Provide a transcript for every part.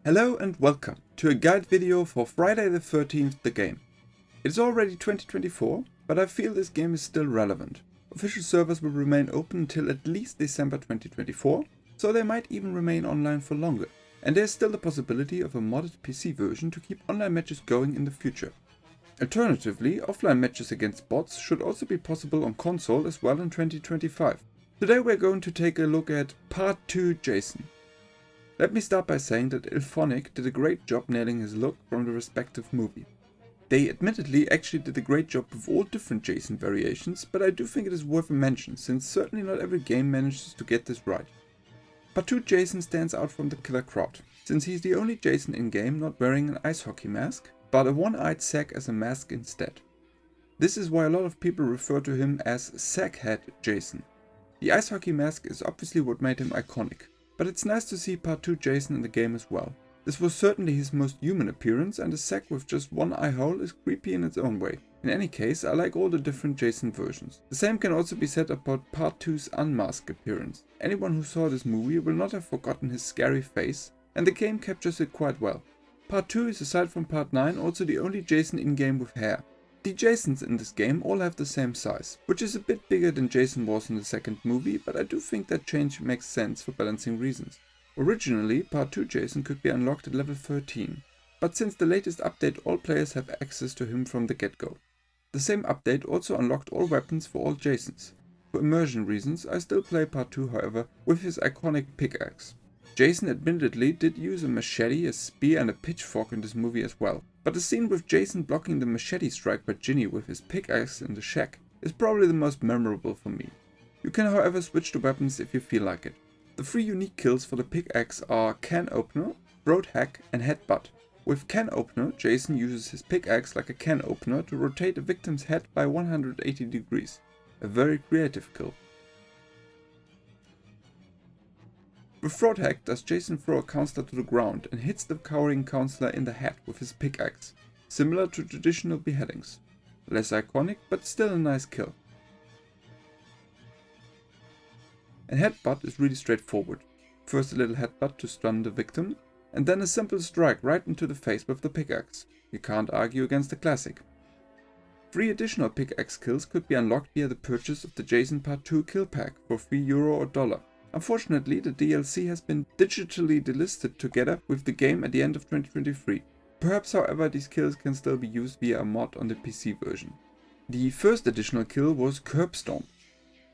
Hello and welcome to a guide video for Friday the 13th, the game. It's already 2024, but I feel this game is still relevant. Official servers will remain open until at least December 2024, so they might even remain online for longer. And there's still the possibility of a modded PC version to keep online matches going in the future. Alternatively, offline matches against bots should also be possible on console as well in 2025. Today we're going to take a look at Part 2 Jason. Let me start by saying that Ilphonic did a great job nailing his look from the respective movie. They admittedly actually did a great job with all different Jason variations, but I do think it is worth a mention since certainly not every game manages to get this right. Part 2 Jason stands out from the killer crowd, since he's the only Jason in-game not wearing an ice hockey mask, but a one-eyed sack as a mask instead. This is why a lot of people refer to him as Sackhead Jason. The ice hockey mask is obviously what made him iconic. But it's nice to see Part 2 Jason in the game as well. This was certainly his most human appearance, and a sack with just one eye hole is creepy in its own way. In any case, I like all the different Jason versions. The same can also be said about Part 2's unmasked appearance. Anyone who saw this movie will not have forgotten his scary face, and the game captures it quite well. Part 2 is, aside from Part 9, also the only Jason in-game with hair. The Jasons in this game all have the same size, which is a bit bigger than Jason was in the second movie, but I do think that change makes sense for balancing reasons. Originally, Part 2 Jason could be unlocked at level 13, but since the latest update all players have access to him from the get-go. The same update also unlocked all weapons for all Jasons. For immersion reasons, I still play Part 2 however with his iconic Pickaxe. Jason admittedly did use a machete, a spear and a pitchfork in this movie as well. But the scene with Jason blocking the machete strike by Ginny with his pickaxe in the shack is probably the most memorable for me. You can however switch to weapons if you feel like it. The 3 unique kills for the pickaxe are Can Opener, Throat Hack and Headbutt. With Can Opener, Jason uses his pickaxe like a can opener to rotate a victim's head by 180 degrees. A very creative kill. With Throat Hack does Jason throw a counselor to the ground and hits the cowering counselor in the head with his pickaxe, similar to traditional beheadings. Less iconic, but still a nice kill. And Headbutt is really straightforward. First a little headbutt to stun the victim, and then a simple strike right into the face with the pickaxe. You can't argue against the classic. 3 additional pickaxe kills could be unlocked via the purchase of the Jason Part 2 kill pack for €3 or $1. Unfortunately, the DLC has been digitally delisted together with the game at the end of 2023. Perhaps however these kills can still be used via a mod on the PC version. The first additional kill was Curb Stomp.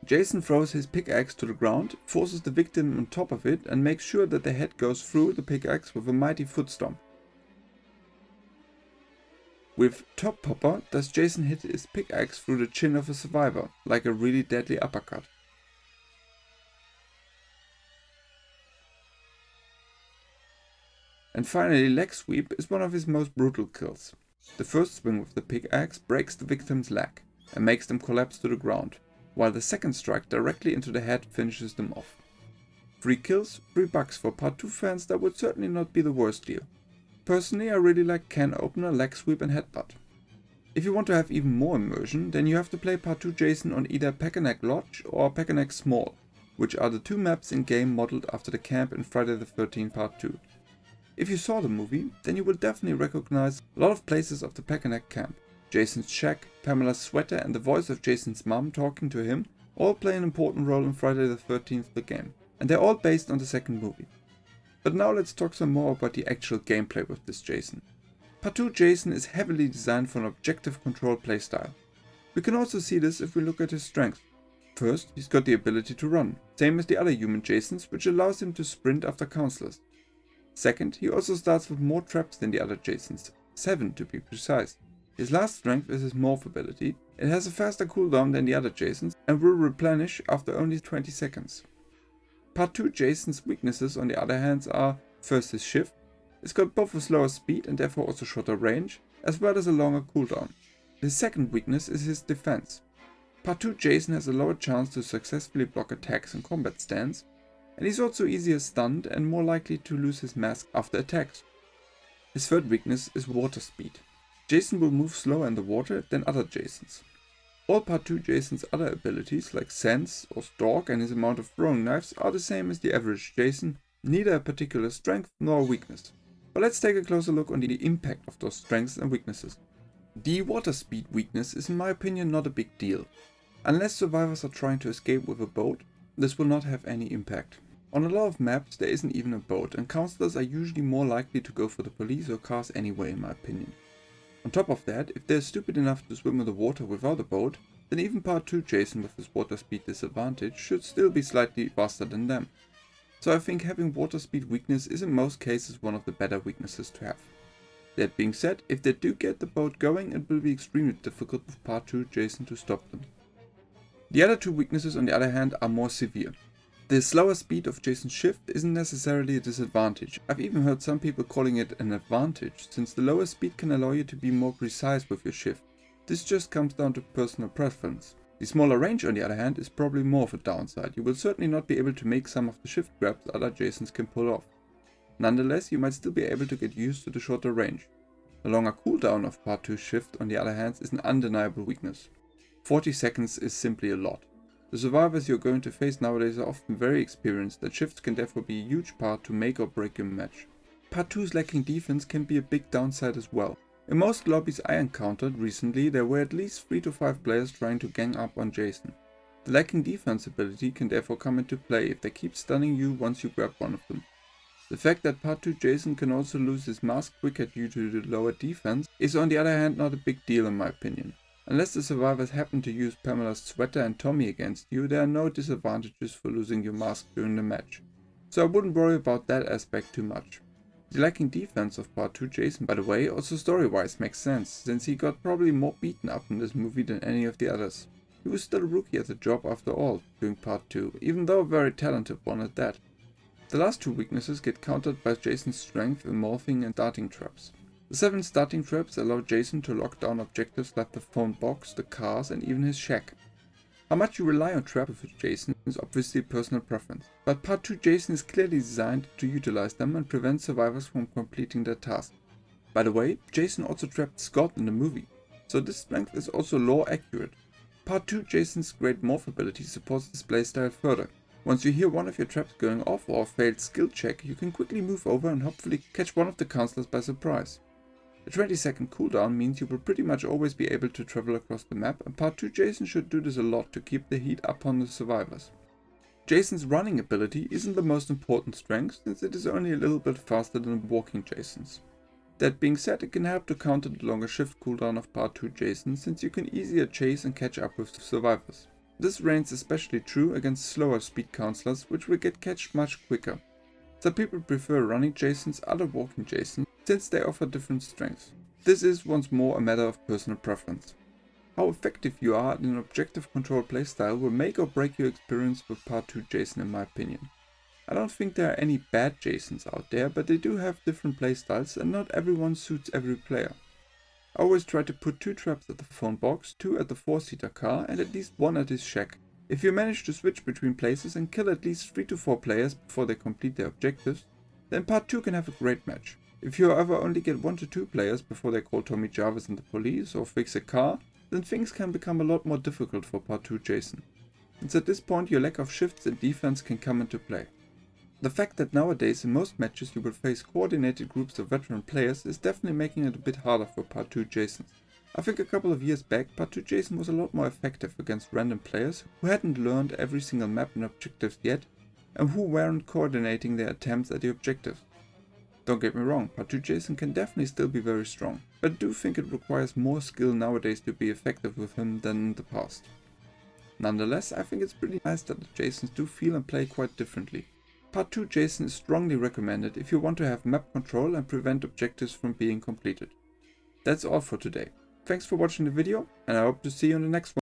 Jason throws his pickaxe to the ground, forces the victim on top of it and makes sure that the head goes through the pickaxe with a mighty foot stomp. With Top Popper does Jason hit his pickaxe through the chin of a survivor, like a really deadly uppercut. And finally, Leg Sweep is one of his most brutal kills. The first swing with the pickaxe breaks the victim's leg and makes them collapse to the ground, while the second strike directly into the head finishes them off. 3 kills, 3 bucks for Part 2 fans, that would certainly not be the worst deal. Personally, I really like Can Opener, Leg Sweep and Headbutt. If you want to have even more immersion, then you have to play Part 2 Jason on either Pickaxe Lodge or Pickaxe Small, which are the 2 maps in game modeled after the camp in Friday the 13th Part 2. If you saw the movie, then you will definitely recognize a lot of places of the Pickaxe camp. Jason's shack, Pamela's sweater and the voice of Jason's mom talking to him all play an important role in Friday the 13th the game, and they're all based on the second movie. But now let's talk some more about the actual gameplay with this Jason. Part 2 Jason is heavily designed for an objective control playstyle. We can also see this if we look at his strengths. First, he's got the ability to run, same as the other human Jasons, which allows him to sprint after counselors. Second, he also starts with more traps than the other Jasons, 7 to be precise. His last strength is his Morph ability. It has a faster cooldown than the other Jasons and will replenish after only 20 seconds. Part 2 Jason's weaknesses on the other hand are first his shift. It's got both a slower speed and therefore also shorter range, as well as a longer cooldown. His second weakness is his defense. Part 2 Jason has a lower chance to successfully block attacks in combat stance, and he's also easier stunned and more likely to lose his mask after attacks. His third weakness is water speed. Jason will move slower in the water than other Jasons. All Part 2 Jason's other abilities like Sense or Stalk and his amount of throwing knives are the same as the average Jason, neither a particular strength nor a weakness. But let's take a closer look on the impact of those strengths and weaknesses. The water speed weakness is in my opinion not a big deal. Unless survivors are trying to escape with a boat, this will not have any impact. On a lot of maps there isn't even a boat, and counselors are usually more likely to go for the police or cars anyway in my opinion. On top of that, if they're stupid enough to swim in the water without a boat, then even Part 2 Jason with his water speed disadvantage should still be slightly faster than them. So I think having water speed weakness is in most cases one of the better weaknesses to have. That being said, if they do get the boat going, it will be extremely difficult with Part 2 Jason to stop them. The other two weaknesses on the other hand are more severe. The slower speed of Jason's shift isn't necessarily a disadvantage. I've even heard some people calling it an advantage, since the lower speed can allow you to be more precise with your shift. This just comes down to personal preference. The smaller range on the other hand is probably more of a downside. You will certainly not be able to make some of the shift grabs other Jasons can pull off. Nonetheless, you might still be able to get used to the shorter range. The longer cooldown of Part 2 shift on the other hand is an undeniable weakness. 40 seconds is simply a lot. The survivors you're going to face nowadays are often very experienced, and shifts can therefore be a huge part to make or break your match. Part 2's lacking defense can be a big downside as well. In most lobbies I encountered recently, there were at least 3 to 5 players trying to gang up on Jason. The lacking defense ability can therefore come into play if they keep stunning you once you grab one of them. The fact that Part 2 Jason can also lose his mask quicker due to the lower defense is on the other hand not a big deal in my opinion. Unless the survivors happen to use Pamela's Sweater and Tommy against you, there are no disadvantages for losing your mask during the match. So I wouldn't worry about that aspect too much. The lacking defense of Part 2 Jason, by the way, also story-wise makes sense, since he got probably more beaten up in this movie than any of the others. He was still a rookie at the job after all, during Part 2, even though a very talented one at that. The last two weaknesses get countered by Jason's strength in morphing and starting traps. The 7 starting traps allow Jason to lock down objectives like the phone box, the cars and even his shack. How much you rely on traps with Jason is obviously personal preference, but Part 2 Jason is clearly designed to utilize them and prevent survivors from completing their task. By the way, Jason also trapped Scott in the movie, so this strength is also lore accurate. Part 2 Jason's great morph ability supports this playstyle further. Once you hear one of your traps going off or a failed skill check, you can quickly move over and hopefully catch one of the counselors by surprise. A 20-second cooldown means you will pretty much always be able to travel across the map, and Part 2 Jason should do this a lot to keep the heat up on the survivors. Jason's running ability isn't the most important strength, since it is only a little bit faster than walking Jason's. That being said, it can help to counter the longer shift cooldown of Part 2 Jason, since you can easier chase and catch up with the survivors. This reigns especially true against slower speed counselors, which will get catched much quicker. Some people prefer running Jasons, other walking Jasons, since they offer different strengths. This is once more a matter of personal preference. How effective you are in an objective control playstyle will make or break your experience with Part 2 Jason in my opinion. I don't think there are any bad Jasons out there, but they do have different playstyles and not everyone suits every player. I always try to put 2 traps at the phone box, 2 at the 4-seater car and at least 1 at his shack. If you manage to switch between places and kill at least 3 to 4 players before they complete their objectives, then Part 2 can have a great match. If you however only get 1 to 2 players before they call Tommy Jarvis and the police or fix a car, then things can become a lot more difficult for Part 2 Jason. Since at this point your lack of shifts and defense can come into play. The fact that nowadays in most matches you will face coordinated groups of veteran players is definitely making it a bit harder for Part 2 Jasons. I think a couple of years back, Part 2 Jason was a lot more effective against random players who hadn't learned every single map and objectives yet, and who weren't coordinating their attempts at the objectives. Don't get me wrong, Part 2 Jason can definitely still be very strong, but I do think it requires more skill nowadays to be effective with him than in the past. Nonetheless, I think it's pretty nice that the Jasons do feel and play quite differently. Part 2 Jason is strongly recommended if you want to have map control and prevent objectives from being completed. That's all for today. Thanks for watching the video, and I hope to see you in the next one.